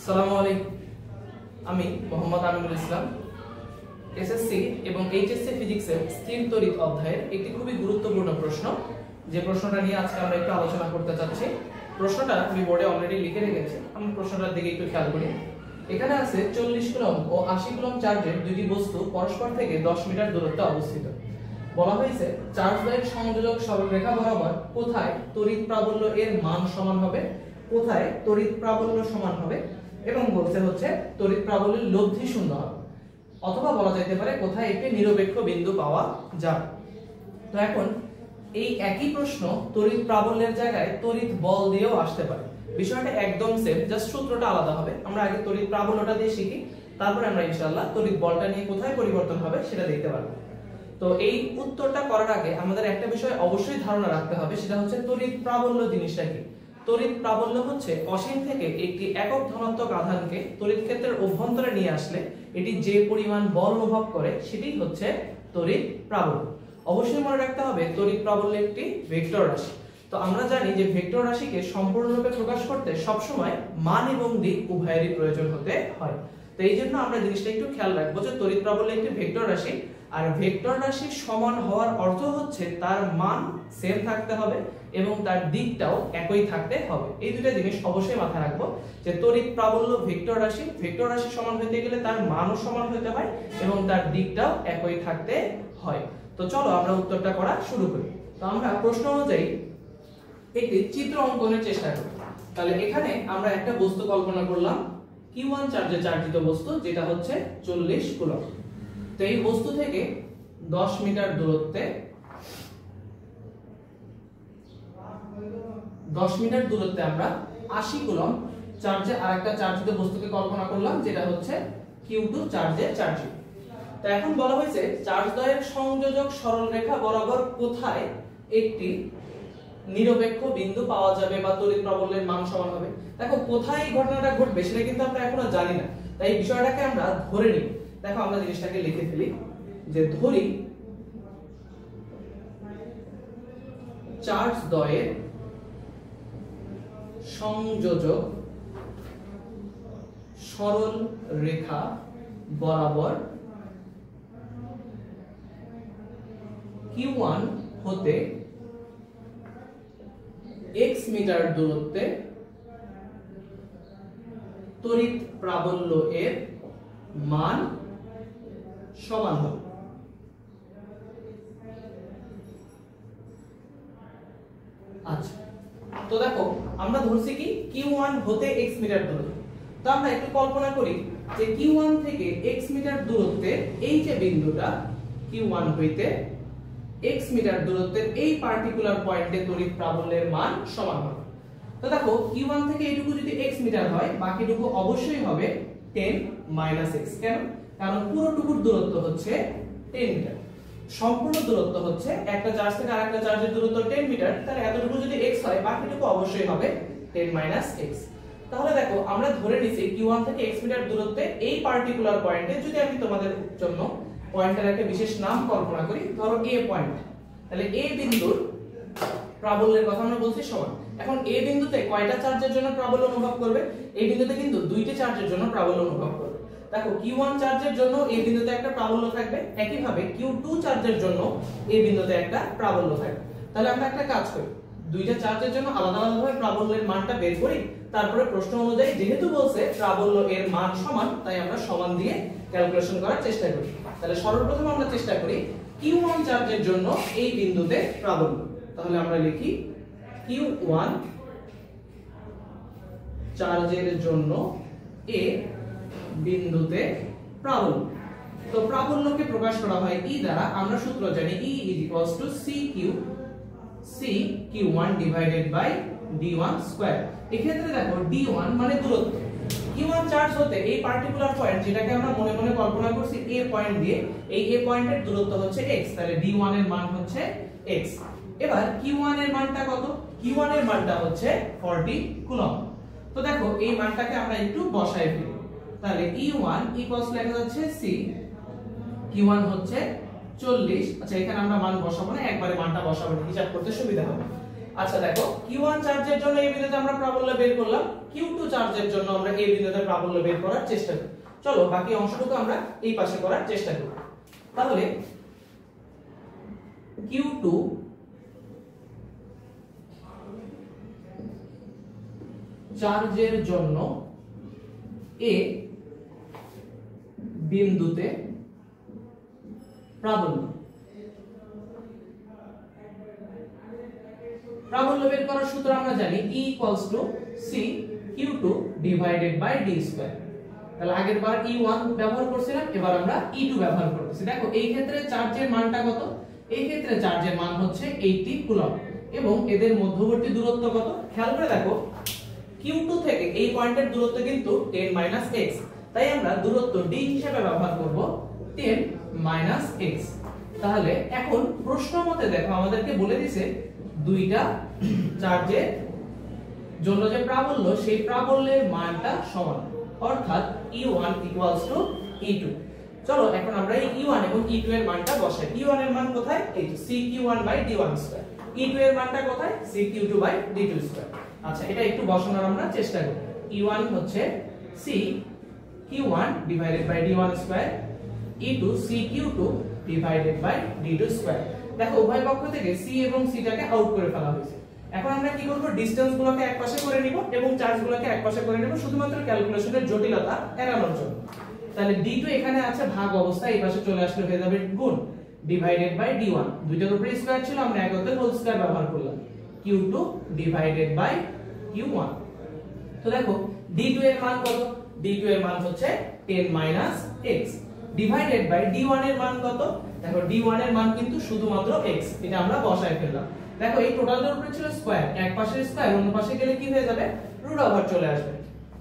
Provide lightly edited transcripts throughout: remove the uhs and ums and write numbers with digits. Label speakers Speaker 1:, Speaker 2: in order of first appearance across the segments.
Speaker 1: আসসালামু আলাইকুম। আমি মোহাম্মদ আমিনুল ইসলাম। এসএসসি এবং এইচএসসি ফিজিক্সের স্থির তড়িৎ অধ্যায়ের একটি খুবই গুরুত্বপূর্ণ প্রশ্ন, যে প্রশ্নটা নিয়ে আজকে আমরা একটু আলোচনা করতে চাচ্ছি। প্রশ্নটা আমি বোর্ডে অলরেডি লিখে রেখেছি, আমি প্রশ্নটার দিকে একটু খেয়াল করি। এখানে আছে 40 কুলম্ব ও 80 কুলম্ব চার্জের দুটি বস্তু পরস্পর থেকে 10 মিটার দূরত্বে অবস্থিত। বলা হয়েছে চার্জদ্বয়ের সংযোজক সরলরেখা বরাবর কোথায় তড়িৎ প্রাবল্য এর মান সমান হবে, কোথায় তড়িৎ প্রাবল্য সমান হবে, এবং বলতে হচ্ছে তড়িৎ প্রাবল্যের লব্ধি শূন্য হবে, অথবা বলা যেতে পারে কোথায় একটি নিরপেক্ষ বিন্দু পাওয়া যাবে। তো এখন এই একই প্রশ্ন তড়িৎ প্রাবল্যের জায়গায় তড়িৎ বল দিয়েও আসতে পারে। বিষয়টা একদম সেম, জাস্ট সূত্রটা আলাদা হবে। আমরা আগে তড়িৎ প্রাবল্যটা দিয়ে শিখি, তারপরে আমরা ইনশাআল্লাহ তড়িৎ বলটা নিয়ে কোথায় পরিবর্তন হবে সেটা দেখতে পারবো। তো এই উত্তরটা করার আগে আমাদের একটা বিষয় অবশ্যই ধারণা রাখতে হবে, সেটা হচ্ছে তড়িৎ প্রাবল্য জিনিসটা কি। তড়িৎ প্রাবল্য হচ্ছে অসীম থেকে একটি একক ধনাত্মক আধানকে তড়িৎ ক্ষেত্রের অভ্যন্তরে নিয়ে আসলে এটি যে পরিমাণ বল অনুভব করে সেটাই হচ্ছে তড়িৎ প্রাবল্য। অবশ্যই মনে রাখতে হবে তড়িৎ প্রাবল্য একটি ভেক্টর রাশি। তো আমরা জানি যে ভেক্টর রাশিকে সম্পূর্ণরূপে প্রকাশ করতে সবসময় মান এবং দিক উভয়েরই প্রয়োজন হতে হয়। তো এই জন্য আমরা জিনিসটা একটু খেয়াল রাখবো যে তড়িৎ প্রাবল্য একটি ভেক্টর রাশি, আর ভেক্টর রাশি সমান হওয়ার অর্থ হচ্ছে তার মান সেম থাকতে হবে এবং তার দিকটাও একই থাকতে হবে। এই দুটো জিনিস অবশ্যই মাথায় রাখবো যে তড়িৎ প্রাবল্য ভেক্টর রাশি, ভেক্টর রাশি সমান হতে গেলে তার মানও সমান হতে হয় এবং তার দিকটাও একই থাকতে হয়। তো চলো আমরা উত্তরটা করা শুরু করি। তো আমরা প্রশ্ন অনুযায়ী একটি চিত্র অঙ্কনের চেষ্টা করি। তাহলে এখানে আমরা একটা বস্তু কল্পনা করলাম, Q1 চার্জে চার্জিত বস্তু, যেটা হচ্ছে 40 কুলম্ব। তো এই বস্তু থেকে 10 মিটার দূরত্বে 10 মিটার দূরত্বে আমরা 80 কুলম্ব চার্জে আরেকটা চার্জিত বস্তুকে কল্পনা করলাম, যেটা হচ্ছে Q2 চার্জে চার্জিত। তো এখন বলা হয়েছে চার্জদ্বয়ের সংযোজক সরলরেখা বরাবর কোথায় একটি নিরপেক্ষ বিন্দু পাওয়া যাবে বা তড়িৎ প্রাবল্যের মান সমান হবে। দেখো কোথায় এই ঘটনাটা ঘটবে সেটা কিন্তু আমরা এখনো জানি না, তাই এই বিষয়টাকে আমরা ধরে নিই। দেখো আমরা জিনিসটাকে লিখে ফেলি, যে ধরি চার্জদ্বয়ের সংযোজক সরল রেখা বরাবর Q1 হতে x মিটার দূরত্বে তড়িৎ প্রাবল্য এর মান সমান হবে। আচ্ছা, তো দেখো আমরা ধরছি কি Q1 হতে x মিটার দূরত্ব। তো আমরা একটু কল্পনা করি যে Q1 থেকে x মিটার দূরত্বে এই যে বিন্দুটা Q1 হইতে x মিটার দূরত্বের এই পার্টিকুলার পয়েন্টে তড়িৎ প্রাবল্যের মান সমান হবে। তো দেখো Q1 থেকে এইটুকু যদি x মিটার হয়, বাকিটুকু অবশ্যই হবে 10 - x। কেন? কারণ পুরোটুকুর দূরত্ব হচ্ছে 10 মিটার। সম্পূর্ণ দূরত্ব হচ্ছে একটা চার্জ থেকে আরেকটা চার্জের দূরত্ব 10 মিটার, তাহলে এতটুকু যদি x হয় বাকিটুকু অবশ্যই হবে 10 - x। তাহলে দেখো আমরা ধরে নিছি Q1 থেকে x মিটার দূরত্বে এই পার্টিকুলার পয়েন্টে, যদি আমি তোমাদের জন্য পয়েন্টের একটা বিশেষ নাম কল্পনা করি, ধরো A পয়েন্ট, তাহলে A বিন্দুর প্রাবল্যের কথা আমরা বলছি সমান। এখন A বিন্দুতে কয়টা চার্জের জন্য প্রাবল্য অনুভব করবে? এই বিন্দুতে কিন্তু দুইটা চার্জের জন্য প্রাবল্য অনুভব করবে। দেখো Q1 চার্জের জন্য এই বিন্দুতে একটা প্রাবল্য থাকবে, একইভাবে Q2 চার্জের জন্য এই বিন্দুতে একটা প্রাবল্য থাকবে। তাহলে আমরা একটা কাজ করি, দুইটা চার্জের জন্য আলাদা আলাদাভাবে প্রাবল্যের মানটা বের করি, তারপরে প্রশ্ন অনুযায়ী যেহেতু বলছে প্রাবল্য এর মান সমান, তাই আমরা সমান দিয়ে ক্যালকুলেশন করার চেষ্টা করি। তাহলে সর্বপ্রথম আমরা চেষ্টা করি Q1 চার্জের জন্য এই বিন্দুতে প্রাবল্য। তাহলে আমরা লিখি Q1 চার্জের জন্য A বিন্দুতে প্রাবল্য। তো প্রাবল্যকে প্রকাশ করা হয় E দ্বারা। আমরা সূত্র জানি E CQ1 divided by D1 square. এক্ষেত্রে দেখো D1 মানে দূরত্ব। Q1 চার্জ হতে এই পার্টিকুলার পয়েন্ট, যেটাকে আমরা মনে মনে কল্পনা করছি A পয়েন্ট দিয়ে, এই A পয়েন্টের দূরত্ব হচ্ছে x, তাহলে D1 এর মান হচ্ছে x। এবার Q1 এর মানটা কত? Q1 এর মানটা হচ্ছে 40 কুলম্ব। তো দেখো এই মানটাকে আমরা একটু বসাই ফেলি, তাহলে E1 লেখা যাচ্ছে C, Q1 হচ্ছে 40। আচ্ছা, এখানে আমরা মান বসাবো না, একবারে মানটা বসাবো, হিসাব করতে সুবিধা হবে। আচ্ছা দেখো Q1 চার্জের জন্য এই বিন্দুতে আমরা প্রাবল্য বের করলাম, Q2 চার্জের জন্য আমরা এই বিন্দুতে প্রাবল্য বের করার চেষ্টা করি। চলো বাকি অংশটুকু আমরা এই পাশে করার চেষ্টা করি। তাহলে Q2 চার্জের জন্য এ বিন্দুতে প্রাবল্য বের করার সূত্র আমরা জানি E = C Q2 divided by D square। তাহলে আগের বার E1 ব্যবহার করছিলাম, এবার আমরা E2 ব্যবহার করতেছি। দেখো এই ক্ষেত্রে চার্জের মানটা কত? এই ক্ষেত্রে চার্জের মান হচ্ছে 80 কুলম্ব এবং এদের মধ্যবর্তী দূরত্ব কত? খেয়াল করে দেখো Q2 থেকে এই পয়েন্টের দূরত্ব কিন্তু 10 - x, তাই আমরা দূরত্ব d হিসেবে ব্যবহার করব 10 - x। তাহলে এখন প্রশ্ন মতে দেখো আমাদেরকে বলে দিয়েছে দুইটা চার্জের জন্য যে প্রাবল্য সেই প্রাবল্যের মানটা সমান, অর্থাৎ E1 = E2। চলো এখন আমরা এই E1 এবং E2 এর মানটা বসাই। E1 এর মান কোথায়? এই যে CQ1/D1²। E2 এর মানটা কোথায়? CQ2/D2²। আচ্ছা এটা একটু বসানোর আমরা চেষ্টা করি। E1 হচ্ছে CQ1/D1², E2 CQ2/D2²। দেখো উভয় পক্ষ থেকে C এবং C টাকে আউট করে ফেলা হয়েছে। এখন আমরা কি করব? ডিসটেন্স গুলোকে একপাশে করে নিব এবং চার্জ গুলোকে একপাশে করে নিব শুধুমাত্র ক্যালকুলেশনের জটিলতা এড়ানোর জন্য। তাহলে D2 এখানে আছে ভাগ অবস্থায়, এই পাশে চলে আসলে হয়ে যাবে গুণ ডিভাইডেড বাই D1। দুইটার উপরে স্কয়ার ছিল, আমরা এককের হোল স্কয়ার ব্যবহার করলাম, Q2 ডিভাইডেড বাই Q1। তো দেখো D2 এর মান কত? D2 এর মান হচ্ছে 10 - x ডিভাইডেড বাই D1 এর মান কত? দেখো D1 এর মান কিন্তু শুধুমাত্র x, এটা আমরা বসায় ফেললাম। দেখো এই টোটালটার উপরে ছিল স্কয়ার, এক পাশের স্কয়ার অন্য পাশে গেলে কি হয়ে যাবে? রুট ওভার চলে আসবে।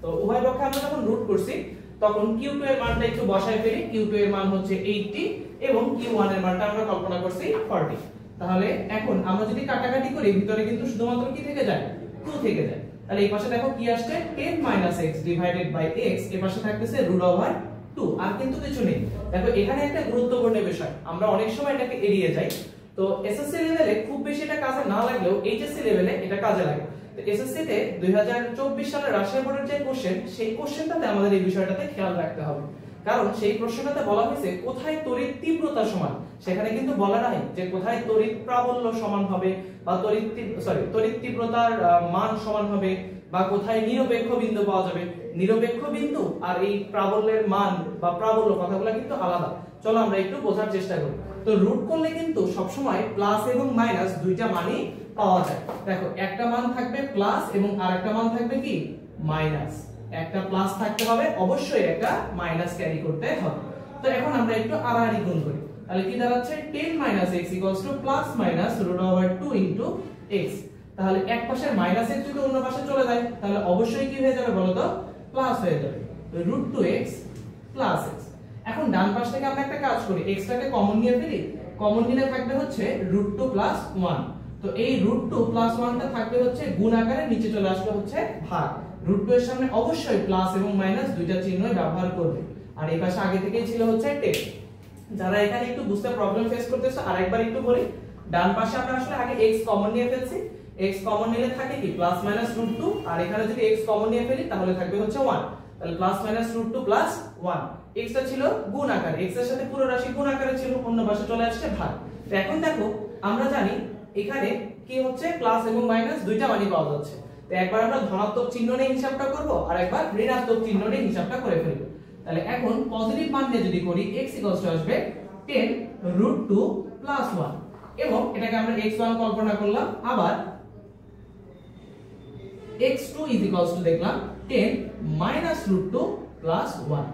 Speaker 1: তো উভয় পক্ষে আমরা যখন রুট করছি তখন Q2 এর মানটা একটু বসায় ফেলি। Q2 এর মান হচ্ছে 80 এবং Q1 এর মানটা আমরা কল্পনা করছি 40। তাহলে এখন আমরা যদি কাটাকাটি করি ভিতরে কিন্তু শুধুমাত্র কি থেকে যায়? 2 থেকে যায়। তাহলে এই পাশে দেখো কি আসছে? 10 - x ডিভাইডেড বাই x, এই পাশে থাকতেছে √2, আর কিন্তু কিছু নেই। দেখো এখানে একটা গুরুত্বপূর্ণ বিষয়, আমরা অনেক সময় এটাকে এড়িয়ে যাই। তো এসএসসি লেভেলে খুব বেশি এটা কাজে না লাগলেও এইচএসসি লেভেলে এটা কাজে লাগে। তো এসএসসি তে 2024 সালের রাজশাহী বোর্ডের যে কোশ্চেন, সেই কোশ্চেনটাতে আমাদের এই বিষয়টাতে খেয়াল রাখতে হবে। কারণ সেই প্রশ্নটাতে বলা হয়েছে কোথায় তড়িৎ তীব্রতা সমান, সেখানে কিন্তু বলা নাই যে কোথায় তড়িৎ প্রাবল্য সমান হবে বা তড়িৎ তীব্রতার মান সমান হবে বা কোথায় নিরপেক্ষ বিন্দু পাওয়া যাবে। নিরপেক্ষ বিন্দু আর এই প্রাবল্যের মান বা প্রাবল্য কথাগুলো কিন্তু আলাদা। চলো আমরা একটু বোঝার চেষ্টা করি। তো রুট করলে কিন্তু সবসময় প্লাস এবং মাইনাস দুইটা মানই পাওয়া যায়। দেখো একটা মান থাকবে প্লাস এবং আরেকটা মান থাকবে কি? মাইনাস। একটা প্লাস থাকতে হবে, অবশ্যই একটা মাইনাস ক্যারি করতে হবে। তো এখন আমরা একটু আড়াআড়ি গুণ করি, তাহলে কি দাঁড়াচ্ছে? 10 - x = প্লাস মাইনাস √2 * x। তাহলে এক পাশের মাইনাস x যদি অন্য পাশে চলে যায় তাহলে অবশ্যই কি হয়ে যাবে বলো তো? প্লাস হয়ে যাবে, √2x প্লাস x। এখন ডান পাশ থেকে আমরা একটা কাজ করি, x টাকে কমন নিয়ে ফেলি। কমন নিলে থাকবে হচ্ছে √2 + 1। তো এই √2 + 1 টা থাকবে হচ্ছে গুণ আকারে, নিচে চলে আসবে হচ্ছে ভাগ। √2 এর সামনে অবশ্যই প্লাস এবং মাইনাস দুইটা চিহ্নই ব্যবহার করবে। আর এই পাশে আগে থেকেই ছিল হচ্ছে 10। যারা এখানে একটু বুঝতে প্রবলেম ফেস করতেছো আরেকবার একটু বলি, ডান পাশে আমরা আসলে আগে x কমন নিয়ে ফেলছি। x কমন নিলে থাকে কি? প্লাস মাইনাস √2, আর এখানে যদি x কমন নিয়ে ফেলি তাহলে থাকবে হচ্ছে 1। তাহলে প্লাস মাইনাস √2 + 1। x টা ছিল গুণ আকারে, x এর সাথে পুরো রাশি গুণ আকারে ছিল, অন্য পাশে চলে আসছে ভাগ। তো এখন দেখো আমরা জানি এখানে কি হচ্ছে? প্লাস এবং মাইনাস দুইটা মানই পাওয়া যাচ্ছে। তো একবার আমরা ধনাত্মক চিহ্ন নিয়ে হিসাবটা করব আর একবার ঋণাত্মক চিহ্ন নিয়ে হিসাবটা করে ফেলব। তাহলে এখন পজিটিভ মান নিয়ে যদি করি x আসবে 10 √2 + 1 এবং এটাকে আমরা x1 কল্পনা করলাম। আবার x2 দেখলাম 10 - √2 + 1।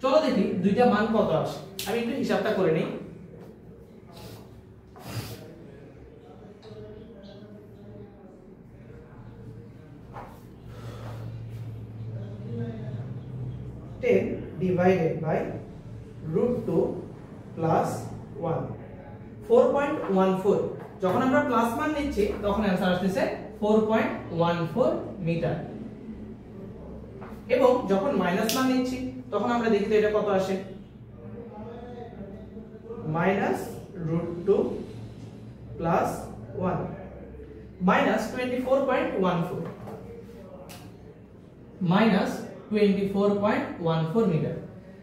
Speaker 1: চলো দেখি দুইটা মান কত আসে। আমি একটু হিসাবটা করে নেই। Divided by √2 + 1 4.14। যখন আমরা প্লাস মান নিচ্ছি তখন आंसर আসছে 4.14 মিটার, এবং যখন মাইনাস মান নিচ্ছি তখন আমরা দেখি তো এটা কত আসে? -√2 + 1। মাইনাস 24.14 মাইনাস 24.14 মিটার।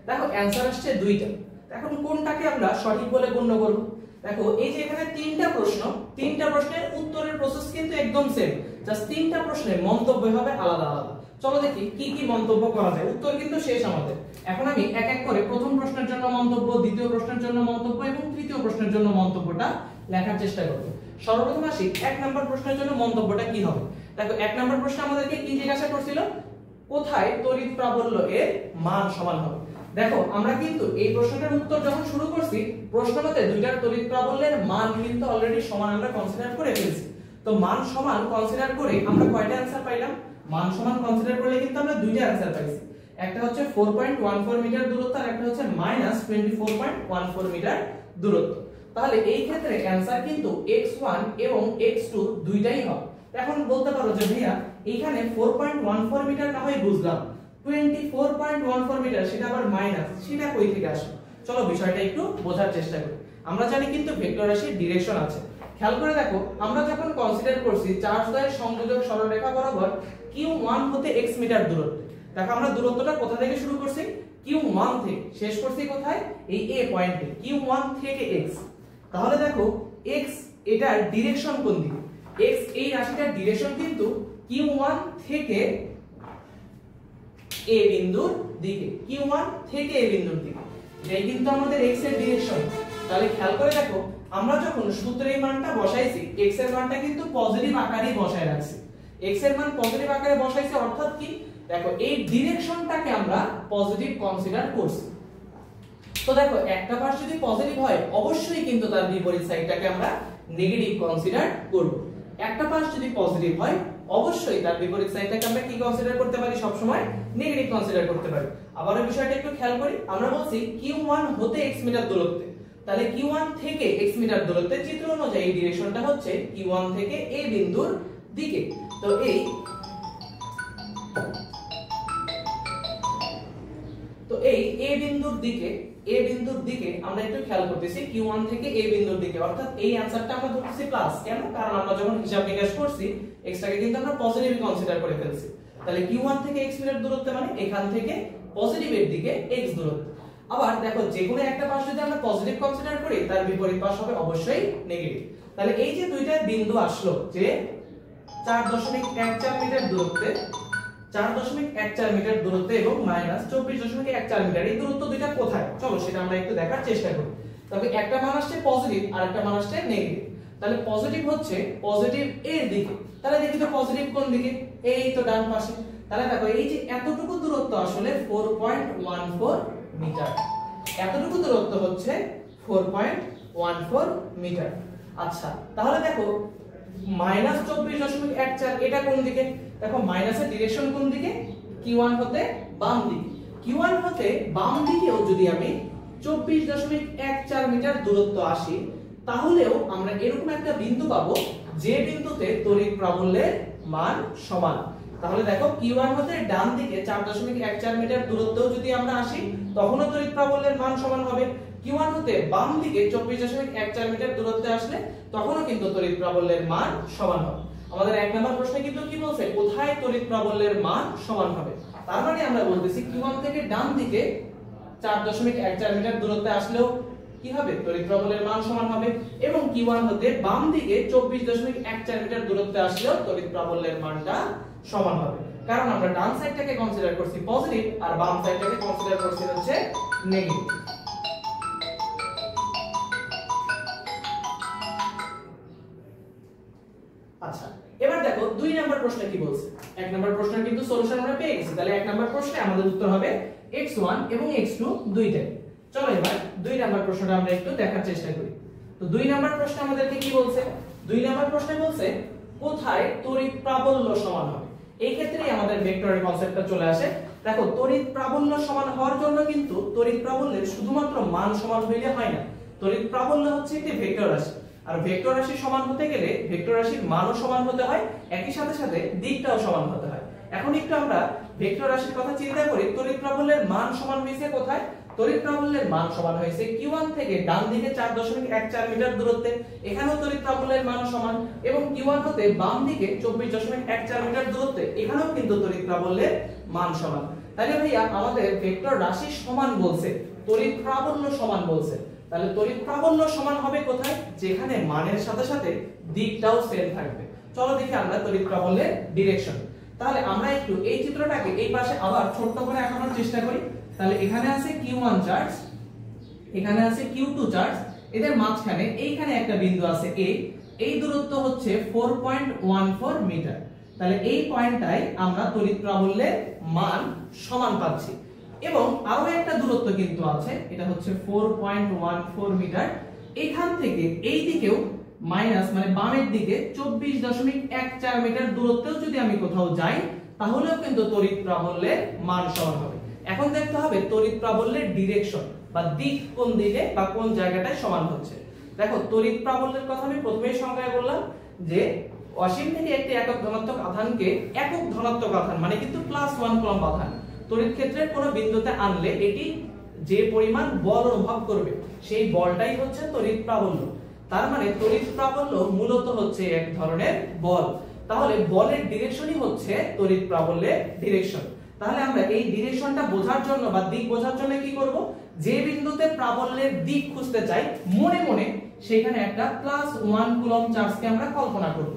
Speaker 1: দেখো অ্যানসার আসছে দুইটা। এখন কোনটাকে আমরা সঠিক বলে গণ্য করব? দেখো এই যে এখানে তিনটা প্রশ্নের উত্তরের প্রসেস কিন্তু একদম সেম, জাস্ট তিনটা প্রশ্নের মন্তব্য হবে আলাদা আলাদা। চলো দেখি কি কি মন্তব্য করা যায়। উত্তর কিন্তু শেষ আমাদের। এখন আমি এক এক করে প্রথম প্রশ্নের জন্য মন্তব্য, দ্বিতীয় প্রশ্নের জন্য মন্তব্য এবং তৃতীয় প্রশ্নের জন্য মন্তব্যটা লেখার চেষ্টা করব। সর্বপ্রথম আসি এক নাম্বার প্রশ্নের জন্য মন্তব্যটা কি হবে। দেখো এক নাম্বার প্রশ্ন আমাদেরকে কি জিজ্ঞাসা করছিল? কোথায় তড়িৎ প্রাবল্য এর মান সমান হবে। দেখো আমরা কিন্তু এই প্রশ্নটার উত্তর যখন শুরু করছি, প্রশ্নটাতে দুইটার তড়িৎ প্রাবল্যের মান কিন্তু অলরেডি সমান আমরা কনসিডার করে ফেলছি। তো মান সমান কনসিডার করে আমরা কয়টা অ্যানসার পাইলাম? মান সমান কনসিডার করলে কিন্তু আমরা দুইটা অ্যানসার পাইছি। একটা হচ্ছে 4.14 মিটার দূরত্ব আর একটা হচ্ছে -24.14 মিটার দূরত্ব। তাহলে এই ক্ষেত্রে অ্যানসার কিন্তু x1 এবং x2 দুইটাই হবে। এখন বলতে পারো যে ভাইয়া এইখানে 4.14 মিটার না হয় বুঝলাম, 24.14 মিটার সেটা আবার মাইনাস, সেটা কই থেকে আসে? চলো বিষয়টা একটু বোঝার চেষ্টা করি। আমরা জানি কিন্তু ভেক্টর রাশির ডিরেকশন আছে। খেয়াল করে দেখো, আমরা যখন কনসিডার করছি চার্জদ্বয়ের সংযোজক সরলরেখা বরাবর q1 হতে x মিটার দূরত্বে। দেখো আমরা দূরত্বটা কোথা থেকে শুরু করছি? q1 থেকে। শেষ করছি কোথায়? এই a পয়েন্টে, q1 থেকে x। তাহলে দেখো x এটার ডিরেকশন কোন দিকে? x এই রাশিটার ডিরেকশন কিন্তু q1 থেকে a বিন্দুর দিকে, q1 থেকে a বিন্দুর দিকে। এটাই কিন্তু আমাদের x এর ডিরেকশন। তাহলে খেয়াল করে দেখো, আমরা যখন সূত্রে এই মানটা বসাইছি, x এর মানটা কিন্তু পজিটিভ আকারেই বসায় রাখছি। x এর মান পজিটিভ আকারে বসাইছি অর্থাৎ কি? দেখো এই ডিরেকশনটাকে আমরা পজিটিভ কনসিডার করছি। তো দেখো একটা পাশ যদি পজিটিভ হয়, অবশ্যই কিন্তু তার বিপরীত সাইডটাকে আমরা নেগেটিভ কনসিডার করব। একটা পাশ যদি পজিটিভ হয়, অবশ্যই তার বিপরীত সাইডটাকে আমরা কি কনসিডার করতে পারি? সব সময় নেগেটিভ কনসিডার করতে পারি। আবার এই বিষয়টা একটু খেয়াল করি। আমরা বলছি q1 হতে x মিটার দূরত্বে, তাহলে q1 থেকে x মিটার দূরত্বে চিত্র অনুযায়ী ডিরেকশনটা হচ্ছে q1 থেকে a বিন্দুর দিকে। তো এই a বিন্দুর দিকে আমরা একটু খেয়াল করতেছি q1 থেকে a বিন্দুর দিকে, অর্থাৎ এই অ্যানসারটা আমরা ধরতেছি প্লাস। কেন? কারণ আমরা যখন হিসাব নিকাশ করছি x টাকে কিন্তু আমরা পজিটিভ কনসিডার করে ফেলছি। তাহলে q1 থেকে x মিটার দূরত্বে মানে এখান থেকে পজিটিভের দিকে x দূরত্ব। আবার দেখো যে কোনো একটা পাশ যদি আমরা পজিটিভ কনসিডার করি, তার বিপরীত পাশ হবে অবশ্যই নেগেটিভ। তাহলে এই যে দুইটা বিন্দু আসলো যে 4.14 মিটার দূরত্বে, 4.14 মিটার দূরত্বে এবং -24.14 মিটার, এই দূরত্ব দুইটা কোথায়? চলো সেটা আমরা একটু দেখার চেষ্টা করি। তবে একটা মান আসছে পজিটিভ আর একটা মান আসছে নেগেটিভ। তাহলে পজিটিভ হচ্ছে পজিটিভ এর দিকে। তাহলে দেখি তো পজিটিভ কোন দিকে? এই তো ডান পাশে। তাহলে দেখো এই যে এতটুকু দূরত্ব আসলে 4.14 মিটার। এতটুকু দূরত্ব হচ্ছে 4.14 মিটার। আচ্ছা তাহলে দেখো -24.14 এটা কোন দিকে? দেখো মাইনাসের ডিরেকশন কোন দিকে? q1 হতে বাম দিকে। q1 হতে বাম দিকেও যদি আমি 24.14 মিটার দূরত্ব আসি, তাহলেও আমরা এরকম একটা বিন্দু পাবো যে বিন্দুতে তড়িৎ প্রাবল্যের মান সমান। তাহলে দেখো q1 হতে ডান দিকে 4.14 মিটার দূরত্বেও যদি আমরা আসি, তখনও তড়িৎ প্রাবল্যের মান সমান হবে। q1 হতে বাম দিকে 24.14 মিটার দূরত্বে আসলে তখনও কিন্তু তড়িৎ প্রাবল্যের মান সমান হবে। আমাদের এক নম্বর প্রশ্নে কিন্তু কি বলছে? কোথায় তড়িৎ প্রাবল্যের মান সমান হবে। তার মানে আমরা বলতেছি q1 থেকে ডান দিকে 4.14 মিটার দূরত্বে আসলেও কি হবে? তড়িৎ প্রাবল্যের মান সমান হবে। এবং q1 হতে বাম দিকে 24.14 মিটার দূরত্বে আসলেও তড়িৎ প্রাবল্যের মানটা সমান হবে। কারণ আমরা ডান সাইডটাকে কনসিডার করছি পজিটিভ আর বাম সাইডটাকে কনসিডার করছি হচ্ছে নেগেটিভ। আচ্ছা এবার দেখো দুই নাম্বার প্রশ্নে কি বলছে। এক নাম্বার প্রশ্নের কিন্তু সলিউশন আমরা পেয়ে গেছি। তাহলে এক নাম্বার প্রশ্নে আমাদের উত্তর হবে x1 এবং x2 দুইটাই। চলো এবার দুই নাম্বার প্রশ্নটা আমরা একটু দেখার চেষ্টা করি। তো দুই নাম্বার প্রশ্নে আমাদেরকে কি বলছে? দুই নাম্বার প্রশ্নে বলছে কোথায় তড়িৎ প্রাবল্য সমান হবে। এই ক্ষেত্রেই আমাদের ভেক্টরের কনসেপ্টটা চলে আসে। দেখো তড়িৎ প্রাবল্য সমান হওয়ার জন্য কিন্তু তড়িৎ প্রাবল্যের শুধুমাত্র মান সমান হইলে হয় না। তড়িৎ প্রাবল্য হচ্ছে একটি ভেক্টর রাশি, আর ভেক্টর রাশি সমান হতে গেলে ভেক্টর রাশির মানও সমান হতে হয়, একই সাথে সাথে দিকটাও সমান হতে হয়। এখন একটু আমরা ভেক্টর রাশির কথা চিন্তা করি। তড়িৎ প্রাবল্যের মান সমান হয়েছে কোথায়? তড়িৎ প্রাবল্যের মান সমান হয়েছে Q1 থেকে ডান দিকে 4.14 মিটার দূরত্বে, এখানেও তড়িৎ প্রাবল্যের মান সমান, এবং Q1 হতে বাম দিকে 24.14 মিটার দূরত্বে, এখানেও কিন্তু তড়িৎ প্রাবল্যের মান সমান। তাহলে ভাইয়া আমাদের ভেক্টর রাশি সমান বলছে, তড়িৎ প্রাবল্য সমান বলছে, তাহলে তড়িৎ প্রাবল্য সমান হবে কোথায়? যেখানে মানের সাথে সাথে দিকটাও সেম থাকবে। চলো দেখি আমরা তড়িৎ প্রাবল্যের ডিরেকশন। তাহলে আমরা একটু এই চিত্রটাকে এই পাশে আবার ছোট করে আঁকানোর চেষ্টা করি। তাহলে এখানে আছে Q1 চার্জ, এখানে আছে Q2 চার্জ, এদের মাঝখানে এইখানে একটা বিন্দু আছে A, এই দূরত্ব হচ্ছে 4.14 মিটার। তাহলে এই পয়েন্টটাই আমরা তড়িৎ প্রাবল্যের মান সমান পাচ্ছি। এবং আরো একটা দূরত্ব কিন্তু আছে, এটা হচ্ছে 4.14 মিটার। এখান থেকে এই দিকেও মাইনাস মানে বামের দিকে 24.14 মিটার দূরত্বেও যদি আমি কোথাও যাই, তাহলেও কিন্তু তড়িৎ প্রাবল্যের মান সমান হবে। এখন দেখতে হবে তড়িৎ প্রাবল্যের ডিরেকশন বা দিক কোন দিকে বা কোন জায়গাটায় সমান হচ্ছে। দেখো তড়িৎ প্রাবল্যের কথা আমি প্রথমেই সংজ্ঞায় বললাম যে অসীম থেকে একটি একক ধনাত্মক আধানকে একক ধনাত্মক আধান মানে কিন্তু +1 কুলম্ব আধান তড়িৎ ক্ষেত্রের কোন বিন্দুতে আনলে এটি যে পরিমাণ বল অনুভব করবে সেই বলটাই হচ্ছে তড়িৎ প্রাবল্য। তার মানে তড়িৎ প্রাবল্য মূলত হচ্ছে এক ধরনের বল। তাহলে বলের ডিরেকশনই হচ্ছে তড়িৎ প্রাবল্যের ডিরেকশন। তাহলে আমরা এই ডিরেকশনটা বোঝার জন্য বা দিক বোঝার জন্য কি করব? যে বিন্দুতে প্রাবল্যের দিক খুঁজতে চাই মনে মনে সেখানে একটা +1 কুলম্ব চার্জকে আমরা কল্পনা করব।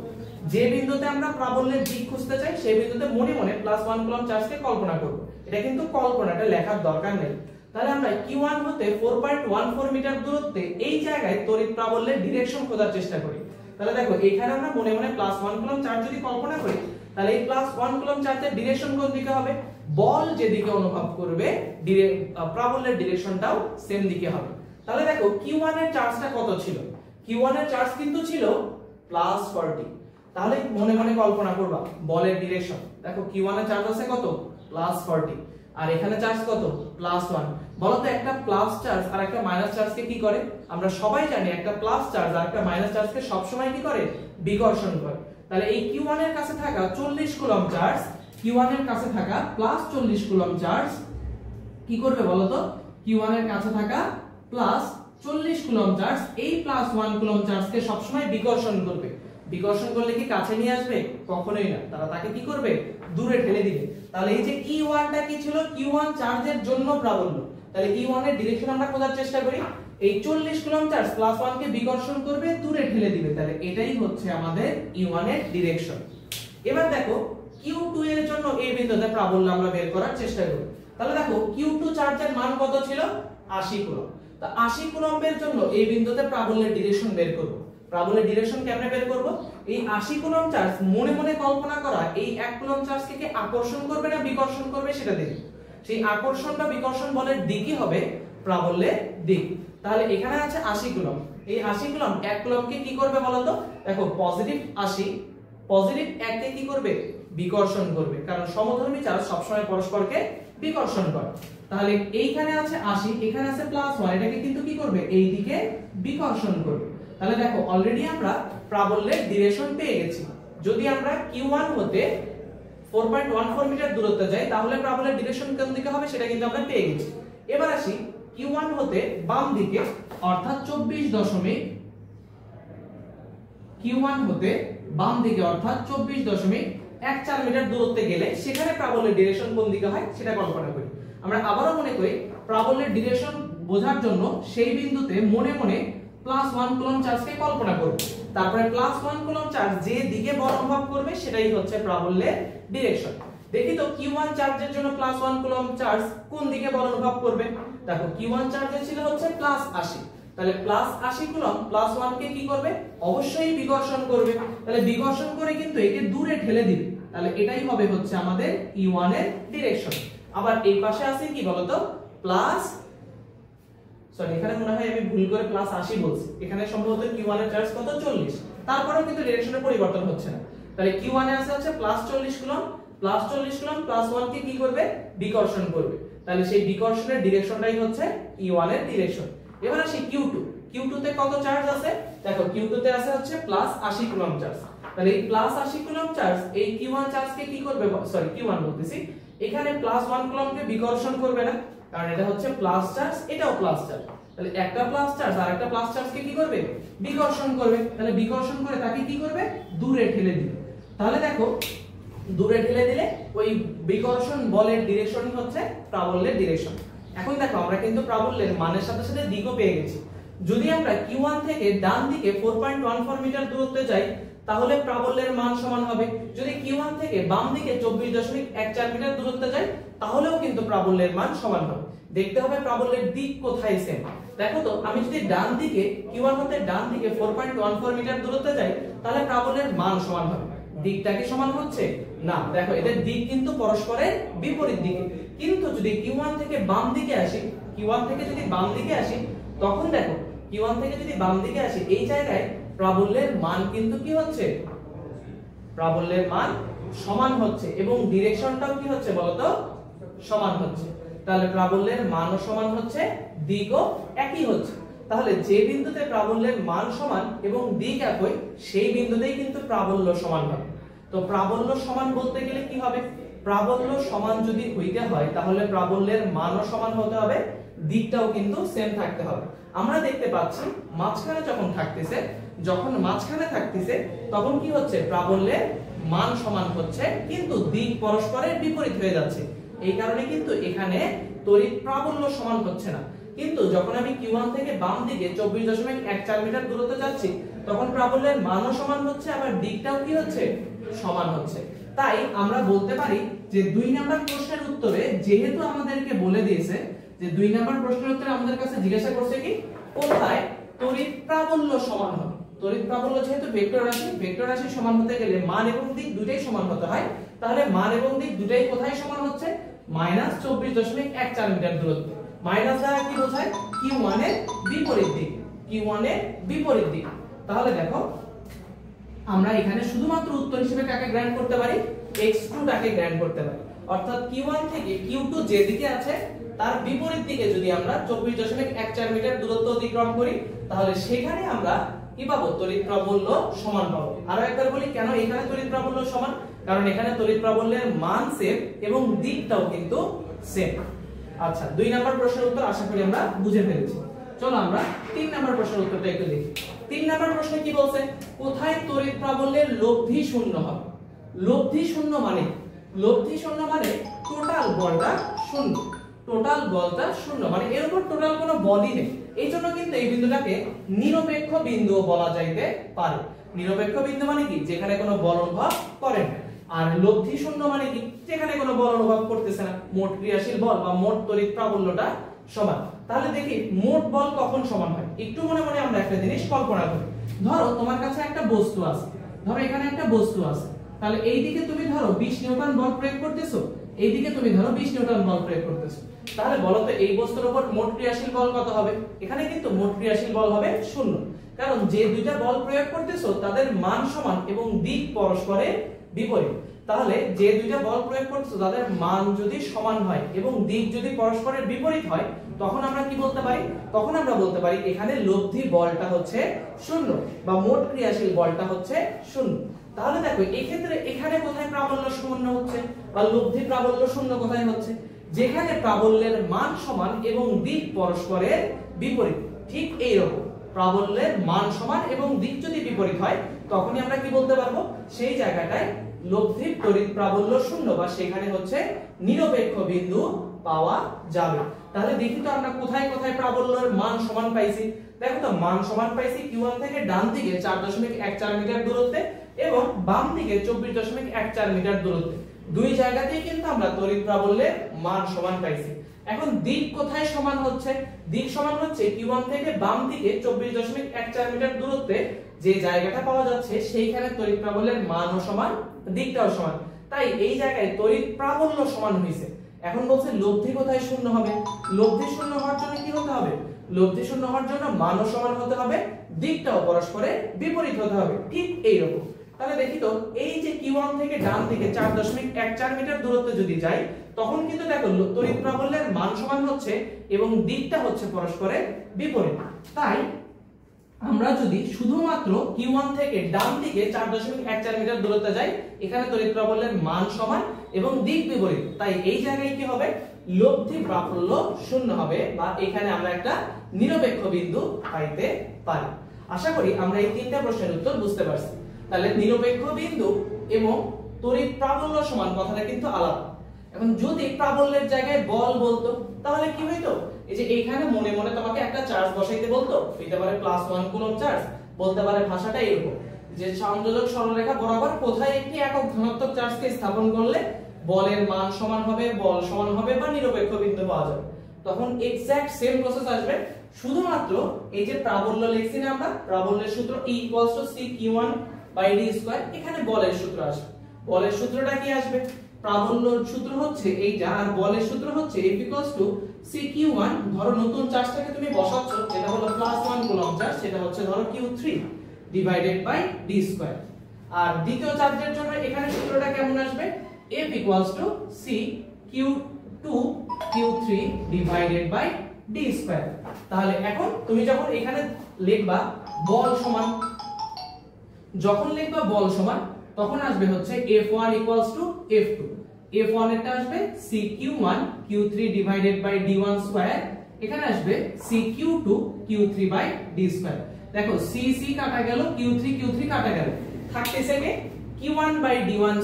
Speaker 1: যে বিন্দুতে আমরা প্রাবল্যের দিক খুঁজতে চাই সেই বিন্দুতে মনে মনে +1 কুলম্ব চার্জকে কল্পনা করব। এটা কিন্তু কল্পনাটা লেখার দরকার নেই। তাহলে আমরা Q1 হতে 4.14 মিটার দূরত্বে এই জায়গায় তড়িৎ প্রাবল্যের ডিরেকশন খোঁজার চেষ্টা করি। তাহলে দেখো এখানে আমরা মনে মনে +1 কুলম্ব চার্জ যদি কল্পনা করি, তাহলে এই +1 কুলম্ব চার্জের ডিরেকশন কোন দিকে হবে? বল যেদিকে অনুভব করবে প্রাবল্যের ডিরেকশনটাও সেম দিকে হবে। তাহলে দেখো Q1 এর চার্জটা কত ছিল? Q1 এর চার্জ কিন্তু ছিল +40। তাহলে মনে মনে কল্পনা করবা বলের ডিরেকশন। দেখো Q1 এর চার্জ আছে কত? +40, আর এখানে চার্জ কত? +1। বলো তো একটা প্লাস চার্জ আর একটা মাইনাস চার্জকে কি করে? আমরা সবাই জানি একটা প্লাস চার্জ আর একটা মাইনাস চার্জকে সব সময় কি করে? বিকর্ষণ করে। তাহলে এই Q1 এর কাছে থাকা 40 কুলম্ব চার্জ, Q1 এর কাছে থাকা +40 কুলম্ব চার্জ কি করবে বলো তো? Q1 এর কাছে থাকা +40 কুলম্ব চার্জ এই +1 কুলম্ব চার্জকে সব সময় বিকর্ষণ করবে। বিকর্ষণ করলে কি কাছে নিয়ে আসবে? কখনোই না, তারা তাকে কি করবে? দূরে ঠেলে দিবে। তাহলে এই যে E1 টা কি ছিল? Q1 চার্জের জন্য প্রাবল্য। তাহলে E1 এর ডিরেকশন আমরা খোঁজার চেষ্টা করি। এই 40 কুলম্ব চার্জ +1 কে বিকর্ষণ করবে, দূরে ঠেলে দিবে। তাহলে এটাই হচ্ছে আমাদের E1 এর ডিরেকশন। এবার দেখো Q2 এর জন্য এই বিন্দুতে প্রাবল্য আমরা বের করার চেষ্টা করি। তাহলে দেখো Q2 চার্জের মান কত ছিল? 80 কুলম্ব। তো 80 কুলম্বের জন্য এই বিন্দুতে প্রাবল্যের ডিরেকশন বের করব। প্রাবল্যের ডিরেকশন কেমনে বের করব? এই 80 কুলম্ব চার্জ মনে মনে কল্পনা করা এই 1 কুলম্ব চার্জকে কি আকর্ষণ করবে না বিকর্ষণ করবে সেটা দেখি। সেই আকর্ষণ বা বিকর্ষণ বলের দিকই হবে প্রাবল্যের দিক। তাহলে এখানে আছে 80 কুলম্ব। এই 80 কুলম্ব 1 কুলম্বকে কি করবে বলো তো? দেখো পজিটিভ 80 পজিটিভ 1 কে কি করবে? বিকর্ষণ করবে, কারণ সমধর্মী চার্জ সব সময় পরস্পরকে বিকর্ষণ করে। তাহলে এইখানে আছে 80, এখানে আছে +1, এটাকে কিন্তু কি করবে? এই দিকে বিকর্ষণ করবে। তাহলে দেখো অলরেডি আমরা প্রাবল্যের ডিরেকশন পেয়ে গেছি। যদি আমরা Q1 হতে 4.14 মিটার দূরত্বে যাই তাহলে প্রাবল্যের ডিরেকশন কোন দিকে হবে সেটা কিন্তু আমরা পেয়ে গেছি। এবার আসি Q1 হতে বাম দিকে অর্থাৎ 24.14 মিটার দূরত্বে গেলে সেখানে প্রাবল্যের ডিরেকশন কোন দিকে হয় সেটা কল্পনা করি। আমরা আবারো মনে করি প্রাবল্যের ডিরেকশন বোঝার জন্য সেই বিন্দুতে মনে মনে +1 কুলম্ব চার্জকে কল্পনা করব। তারপরে +1 কুলম্ব চার্জ যে দিকে বল অনুভব করবে সেটাই হচ্ছে প্রাবল্যের ডিরেকশন। দেখি তো Q1 চার্জের জন্য +1 কুলম্ব চার্জ কোন দিকে বল অনুভব করবে? দেখো Q1 চার্জে ছিল হচ্ছে +80, তাহলে +80 কুলম্ব +1 কে কি করবে? অবশ্যই বিকর্ষণ করবে। তাহলে বিকর্ষণ করে কিন্তু একে দূরে ঠেলে দিবে। তাহলে এটাই হবে হচ্ছে আমাদের E1 এর ডিরেকশন। আবার এই পাশে আছে কি বলতো? এখানে মনে হয় আমি ভুল করে +80 বলছি। এখানে সম্ভবত Q1 এর চার্জ কত? 40। তারপরেও কিন্তু ডিরেকশনের পরিবর্তন হচ্ছে না। তাহলে Q1 এ আছে হচ্ছে +40 কুলম্ব, +40 কুলম্ব +1 কে কি করবে? বিকর্ষণ করবে। তাহলে সেই বিকর্ষণের ডিরেকশনটাই হচ্ছে E1 এর ডিরেকশন। এবার আসি Q2। Q2 তে কত চার্জ আছে? দেখো Q2 তে আছে হচ্ছে +80 কুলম্ব চার্জ। তাহলে এই +80 কুলম্ব চার্জ এই Q1 চার্জকে কি করবে? Q1 বলতেছি, এখানে +1 কুলম্বকে বিকর্ষণ করবে না। কারণ এটা হচ্ছে প্লাস চার্জ, এটাও প্লাস চার্জ। তাহলে একটা প্লাস চার্জ আর একটা প্লাস চার্জকে কি করবে? বিকর্ষণ করবে। তাহলে বিকর্ষণ করে তাকে কি করবে? দূরে ঠেলে দিবে। তাহলে দেখো দূরে ঠেলে দিলে ওই বিকর্ষণ বলের ডিরেকশনই হচ্ছে প্রাবল্যের ডিরেকশন। এখন দেখো আমরা কিন্তু প্রাবল্যের মানের সাথে সাথে দিকও পেয়ে গেছি। যদি আমরা Q1 থেকে ডান দিকে 4.14 মিটার দূরত্বে যাই তাহলে প্রাবল্যের মান সমান হবে। যদি Q1 থেকে বাম দিকে 24.14 মিটার দূরত্বে যাই তাহলেও কিন্তু প্রাবল্যের মান সমান হবে। দেখতে হবে প্রাবল্যের দিক কোথায় সেম। দেখো তো আমি যদি ডান দিকে Q1 হতে ডান দিকে 4.14 মিটার দূরত্বে যাই তাহলে প্রাবল্যের মান সমান হবে। দিকটা কি সমান হচ্ছে? না। দেখো এদের দিক কিন্তু পরস্পরের বিপরীত দিকে। কিন্তু যদি Q1 থেকে বাম দিকে আসি, Q1 থেকে যদি বাম দিকে আসি তখন দেখো Q1 থেকে যদি বাম দিকে আসি এই জায়গায় প্রাবল্যের মান কিন্তু কি হচ্ছে? প্রাবল্যের মান সমান হচ্ছে এবং ডিরেকশনটাও কি হচ্ছে বলতো? সমান হচ্ছে। তাহলে প্রাবল্যের মানও সমান হচ্ছে, দিকও একই হচ্ছে। তাহলে যে বিন্দুতে প্রাবল্যের মান সমান এবং দিক একই সেই বিন্দুতেই কিন্তু প্রাবল্য সমান হবে। তো প্রাবল্য সমান বলতে গেলে কি হবে? প্রাবল্য সমান যদি হইতে হয় তাহলে প্রাবল্যের মানও সমান হতে হবে, দিকটাও কিন্তু সেম থাকতে হবে। আমরা দেখতে পাচ্ছি মাঝখানে যখন মাঝখানে থাকতেছে তখন কি হচ্ছে? প্রাবল্যের মান সমান হচ্ছে কিন্তু দিক পরস্পরের বিপরীত হয়ে যাচ্ছে। এই কারণে কিন্তু এখানে তড়িৎ প্রাবল্য সমান হচ্ছে না। কিন্তু যখন আমি Q1 থেকে বাম দিকে 24.14 মিটার দূরত্বে যাচ্ছি তখন প্রাবল্যের মানও সমান হচ্ছে আবার দিকটাও কি হচ্ছে? সমান হচ্ছে। তাই আমরা বলতে পারি যে 2 নম্বর প্রশ্নের উত্তরে যেহেতু আমাদেরকে বলে দিয়েছে যে 2 নম্বর প্রশ্নের উত্তরে আমাদের কাছে জিজ্ঞাসা করছে কি কোথায় তড়িৎ প্রাবল্য সমান হবে। তড়িৎ প্রাবল্য যেহেতু ভেক্টর রাশি সমান হতে গেলে মান এবং দিক দুটোই সমান হতে হয়। তাহলে মান এবং দিক দুটোই কোথায় সমান হচ্ছে? -24.14 মিটার দূরত্বে। মাইনাস দ্বারা কি বোঝায়? Q1 এর বিপরীত দিক, Q1 এর বিপরীত দিক। তাহলে দেখো আমরা এখানে শুধুমাত্র উত্তর হিসেবে কাকে গ্র্যান্ড করতে পারি? x2 টাকে গ্র্যান্ড করতে পারি। অর্থাৎ Q1 থেকে Q2 যে দিকে আছে তার বিপরীত দিকে যদি আমরা 24.14 মিটার দূরত্ব অতিক্রম করি তাহলে সেখানে আমরা কি পাবো? তড়িৎ প্রাবল্য সমান পাবো। আরো একবার বলি কেন এখানে তড়িৎ প্রাবল্য সমান? কারণ এখানে তড়িৎ প্রাবল্যের মান সেম এবং দিকটাও কিন্তু সেম। আচ্ছা 2 নম্বর প্রশ্নের উত্তর আশা করি আমরা বুঝে ফেলেছি। চলো আমরা 3 নম্বর প্রশ্নের উত্তরটা একটু দেখি। 3 নম্বর প্রশ্নে কি বলছে? কোথায় তড়িৎ প্রাবল্যের লব্ধি শূন্য হবে? লব্ধি শূন্য মানে টোটাল বলটা শূন্য। টোটাল বলটা শূন্য মানে এর উপর টোটাল কোনো বলই নেই। এইজন্য কিন্তু এই বিন্দুটাকে নিরপেক্ষ বিন্দু বলা যাইতে পারে। নিরপেক্ষ বিন্দু মানে কি? যেখানে কোনো বল অনুভব করে না। আর লব্ধি শূন্য মানে কি? যেখানে কোনো বল অনুভব করতেছে না। মোট ক্রিয়াশীল বল বা মোট তড়িৎ প্রাবল্যটা সমান। তাহলে দেখি মোট বল কখন সমান হয়। একটু মনে মনে আমরা একটা জিনিস কল্পনা করি। ধরো তোমার কাছে একটা বস্তু আছে, ধরো এখানে একটা বস্তু আছে। তাহলে এইদিকে তুমি ধরো 20 নিউটন বল প্রয়োগ করতেছো, এইদিকে তুমি ধরো 20 নিউটন বল প্রয়োগ করতেছো। তাহলে বলো তো এই বস্তুর উপর মোট ক্রিয়াশীল বল কত হবে? এখানে কিন্তু মোট ক্রিয়াশীল বল হবে 0। কারণ যে দুইটা বল প্রয়োগ করতেছো তাদের মান সমান এবং দিক পরস্পরের বিপরীত। তাহলে যে দুইটা বল প্রয়োগ করতেছো তাদের মান যদি সমান হয় এবং দিক যদি পরস্পরের বিপরীত হয় তখন আমরা কি বলতে পারি? তখন আমরা বলতে পারি এখানে লব্ধি বলটা হচ্ছে 0 বা মোট ক্রিয়াশীল বলটা হচ্ছে 0। তাহলে দেখো এই ক্ষেত্রে এখানে কোথায় প্রাবল্য শূন্য হচ্ছে বা লব্ধি প্রাবল্য শূন্য কোথায় হচ্ছে? যেখানে প্রাবল্যের মান সমান এবং দিক পরস্পরের বিপরীত। ঠিক এই রকম প্রাবল্যের মান সমান এবং দিক যদি বিপরীত হয় তখনই আমরা কি বলতে পারবো? সেই জায়গাটায় লব্ধি তড়িৎ প্রাবল্য শূন্য বা সেখানে হচ্ছে নিরপেক্ষ বিন্দু পাওয়া যাবে। তাহলে দেখি তো আমরা কোথায় কোথায় প্রাবল্যের মান সমান পাইছি। দেখো তো মান সমান পাইছি Q1 থেকে ডান দিকে 4.14 মিটার দূরত্বে এবং বাম দিকে 24.14 মিটার দূরত্বে। দুই জায়গাতেই কিন্তু আমরা তড়িৎ প্রাবল্যের মান সমান পাইছি। এখন দিক কোথায় সমান হচ্ছে? দিক সমান হচ্ছে Q1 থেকে বাম দিকে 24.14 মিটার দূরত্বে যে জায়গাটা পাওয়া যাচ্ছে সেইখানে তড়িৎ প্রাবল্যের মানও সমান, দিকটাও সমান। তাই এই জায়গায় তড়িৎ প্রাবল্য সমান হইছে। এখন বলছে লব্ধি কোথায় শূন্য হবে? লব্ধি শূন্য হওয়ার জন্য কি হতে হবে? লব্ধি শূন্য হওয়ার জন্য মানও সমান হতে হবে, দিকটাও পরস্পরের বিপরীত হতে হবে। ঠিক এই রকম। তাহলে দেখি তো এই যে Q1 থেকে ডান দিকে 4.14 মিটার দূরত্বে যদি যাই তখন কিন্তু দেখো তড়িৎ প্রাবল্যের মান সমান হচ্ছে এবং দিকটা হচ্ছে পরস্পরের বিপরীত। তাই আমরা যদি শুধুমাত্র Q1 থেকে ডান দিকে 4.14 মিটার দূরত্বে যাই এখানে তড়িৎ প্রাবল্যের মান সমান এবং দিক বিপরীত। তাই এই জায়গায় কি হবে? লব্ধি প্রাবল্য শূন্য হবে, বা এখানে আমরা একটা নিরপেক্ষ বিন্দু পাইতে পারি। আশা করি আমরা এই তিনটা প্রশ্নের উত্তর বুঝতে পারছি। তাহলে নিরপেক্ষ বিন্দু এবং তড়িৎ প্রাবল্য সমান কথাটা কিন্তু আলাদা। এখন যদি প্রাবল্যের জায়গায় বল বলতো তাহলে কি হইতো? এই যে এইখানে মনে মনে তোমাকে একটা চার্জ বসাইতে বলতো, হইতে পারে +1 কুলম্ব চার্জ, বলতে পারে ভাষাটা এরকম যে সংযোজক সরলরেখা বরাবর কোথায় একটি একক ধনাত্মক চার্জকে স্থাপন করলে বলের মান সমান হবে, বল সমান হবে, বা নিরপেক্ষ বিন্দু পাওয়া যাবে। তখন এক্সাক্ট সেম প্রসেস আসবে, শুধুমাত্র এই যে প্রাবল্য লিখছি না আমরা, প্রাবল্যের সূত্র E = CQ1/d², এখানে বলের সূত্র আসবে। বলের সূত্রটা কি আসবে? প্রাবল্যের সূত্র হচ্ছে এইটা, আর বলের সূত্র হচ্ছে F = CQ1, ধরো নতুন চার্জটাকে তুমি বসাচ্ছ, যেটা হলো +1 কুলম্ব চার্জ, সেটা হচ্ছে ধরো Q3/d²। আর দ্বিতীয় চার্জের জন্য এখানে সূত্রটা কেমন আসবে? F = CQ2/Q3/d²। তাহলে এখন তুমি যখন এখানে লিখবা বল সমান, যখন লিখবা বল সমান, তখন আসবে হচ্ছে F1 = F2। F1 এরটা আসবে CQ1/Q3/d1², এখানে আসবে CQ2/Q3/d²। দেখো C কাটা গেল, Q3 কাটা গেল, থাকতেছে কে? Q1/d1²,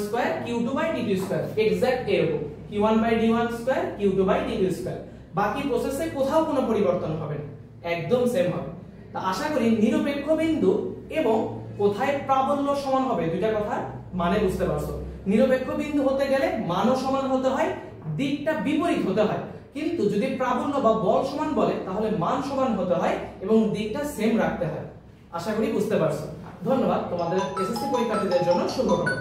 Speaker 1: Q2/d2², এক্সাক্ট এরকম Q1/d1², Q2/d2²। বাকি প্রসেসে কোথাও কোনো পরিবর্তন হবে না, একদম সেম হবে। তা আশা করি নিরপেক্ষ বিন্দু এবং কোথায় প্রাবল্য সমান হবে দুইটা কথা মানে বুঝতে পারছো। নিরপেক্ষ বিন্দু হতে গেলে মানও সমান হতে হয়, দিকটা বিপরীত হতে হয়। কিন্তু যদি প্রাবল্য বা বল সমান বলে তাহলে মান সমান হতে হয় এবং দিকটা সেম রাখতে হয়। আশা করি বুঝতে পারছো। ধন্যবাদ। তোমাদের এসএসসি পরীক্ষার্থীদের জন্য শুভকামনা।